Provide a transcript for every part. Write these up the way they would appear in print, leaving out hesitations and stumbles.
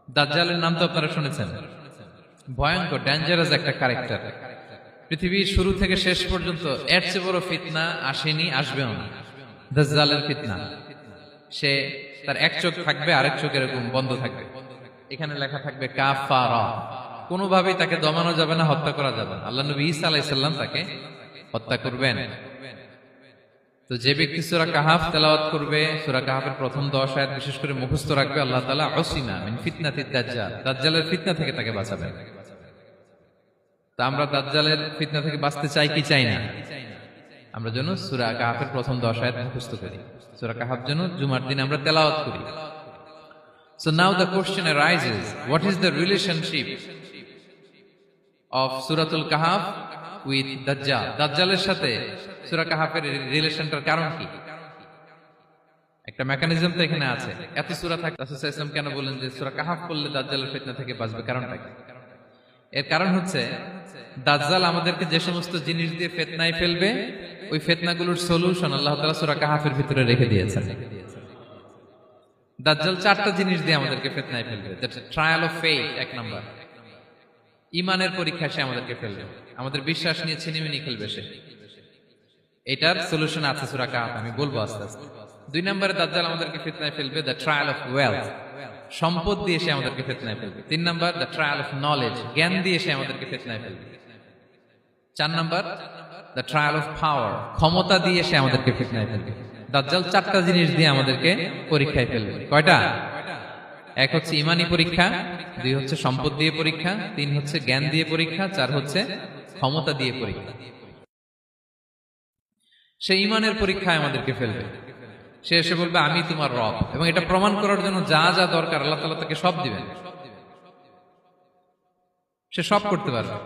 দাজ্জালের নাম তো আপনারা শুনেছেন। ভয়ঙ্কর ডেঞ্জারাস একটা ক্যারেক্টার। পৃথিবীর শুরু থেকে শেষ পর্যন্ত এর চেয়ে বড় ফিতনা আসেনি, আসবেও না। দাজ্জালের ফিতনা। সে তার এক চোখ থাকবে, আরেক চোখ এরকম বন্ধ থাকবে। এখানে লেখা থাকবে কাফারা। কোনোভাবেই তাকে দমানো যাবে না, হত্যা করা যাবে না। আল্লাহ নবী ঈসা আলাইহিস সালাম তাকে হত্যা করবেন। তো যে ব্যক্তি সূরা কাহাফ তেলাওয়াত করবে, সূরা কাহাফের প্রথম 10 আয়াত বিশেষ করে মুখস্থ রাখবে, আল্লাহ তাআলা উসিমা মিন ফিতনাতিদ দাজ্জাল, দাজ্জালের ফিতনা থেকে তাকে বাঁচাবেন। তা আমরা দাজ্জালের ফিতনা থেকে বাঁচতে চাই কি চাই না? আমরা যেন সূরা কাহাফের প্রথম 10 আয়াত মুখস্থ করি। সূরা কাহাফ যেন জুমার দিন আমরা তেলাওয়াত করি। So now the question arises, what is the relationship of Suratul Kahf with Dajjal? দাজ্জালের সাথে সূরা কাহাফের রিলেশনটার কারণ কি? একটা মেকানিজম তো এখানে আছে। এত সূরা থাকে, রাসূল সাল্লাল্লাহু আলাইহি ওয়াসাল্লাম কেন বলেন যে সূরা কাহাফ পড়লে দাজ্জালের ফিতনা থেকে বাঁচবে? কারণটা কি? এর কারণ হচ্ছে দাজ্জাল আমাদেরকে যে সমস্ত জিনিস দিয়ে ফিতনায় ফেলবে, ওই ফিতনাগুলোর সলিউশন আল্লাহ তাআলা সূরা কাহাফের ভিতরে রেখে দিয়েছেন। দাজ্জাল 4টা জিনিস দিয়ে আমাদেরকে ফিতনায় ফেলবে। দ্যাটস ট্রায়াল অফ ফেথ, এক নাম্বার। ঈমানের পরীক্ষা সে আমাদেরকে ফেলবে, আমাদের বিশ্বাস নিয়ে ছিনিমিনি খেলবে সে। এটার সলিউশন আছে সূরা কাহাফ, আমি বলবো আস্তে আস্তে। 2 নম্বরে দাজ্জাল আমাদেরকে ফিতনায় ফেলবে, দ্য ট্রায়াল অফ ওয়েলথ, সম্পদ দিয়ে সে আমাদেরকে ফিতনায় ফেলবে। 3 number, the trial of knowledge, জ্ঞান দিয়ে সে আমাদেরকে ফিতনায় ফেলবে। 4 number, the trial of power, ক্ষমতা দিয়ে সে আমাদেরকে ফিতনায় ফেলবে। দাজ্জাল 4টা জিনিস দিয়ে আমাদেরকে পরীক্ষায় ফেলবে। কয়টা? 1 হচ্ছে ঈমানি পরীক্ষা, 2 হচ্ছে সম্পদ দিয়ে পরীক্ষা, 3 হচ্ছে জ্ঞান দিয়ে পরীক্ষা, 4 হচ্ছে ক্ষমতা দিয়ে পরীক্ষা। সে ঈমানের পরীক্ষায় আমাদেরকে ফেলবে। সে এসে বলবে আমি তোমার রব, এবং এটা প্রমাণ করার জন্য যা যা দরকার আল্লাহ তাআলা তাকে সব দিবেন। সে সব করতে পারবে।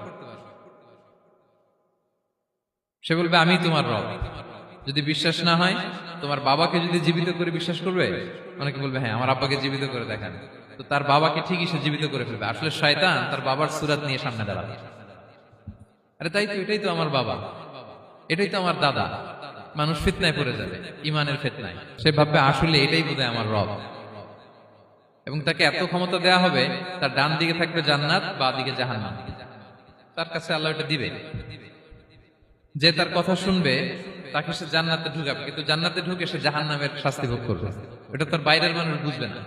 সে বলবে আমি তোমার রব। যদি বিশ্বাস না হয়, তোমার বাবাকে যদি জীবিত করে বিশ্বাস করবে? অনেকে বলবে হ্যাঁ, আমার আব্বাকে জীবিত করে দেখান। তো তার বাবাকে ঠিকই সে জীবিত করে ফেলবে। আসলে শয়তান তার বাবার সূরত নিয়ে সামনে দাঁড়াবে। আরে তাই তো, এটাই তো আমার বাবা, এটাই তো আমার দাদা। মানুষ ফিতনায় পড়ে যাবে, ঈমানের ফিতনায়। সে ভাববে আসলে এটাই বোধহয় আমার রব, এবং তাকে এত ক্ষমতা দেয়া হবে, তার ডান দিকে থাকবে জান্নাত, বাঁ দিকে জাহান্নাম। তার কাছে আল্লাহ এটা দিবে। যে তার কথা শুনবে তাকে সে জান্নাতে ঢুকাবে, কিন্তু জান্নাতে ঢুকে সে জাহান্নামের শাস্তি ভোগ করবে। এটা তার বাইরের মানুষ বুঝবে না,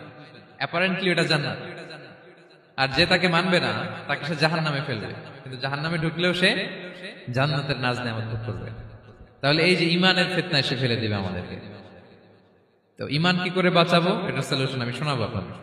অ্যাপারেন্টলি এটা জান্নাত। আর যে তাকে মানবে না, তাকে সে জাহান্নামে ফেলবে, কিন্তু জাহান্নামে ঢুকলেও সে জান্নাতের নাজ নেয়ামত ভোগ করবে। তাহলে এই যে ঈমানের ফিতনায় সে ফেলে দিবে আমাদেরকে। তো ঈমান কি করে বাঁচাবো, এটার সলিউশন আমি শোনাবো আপনাদের।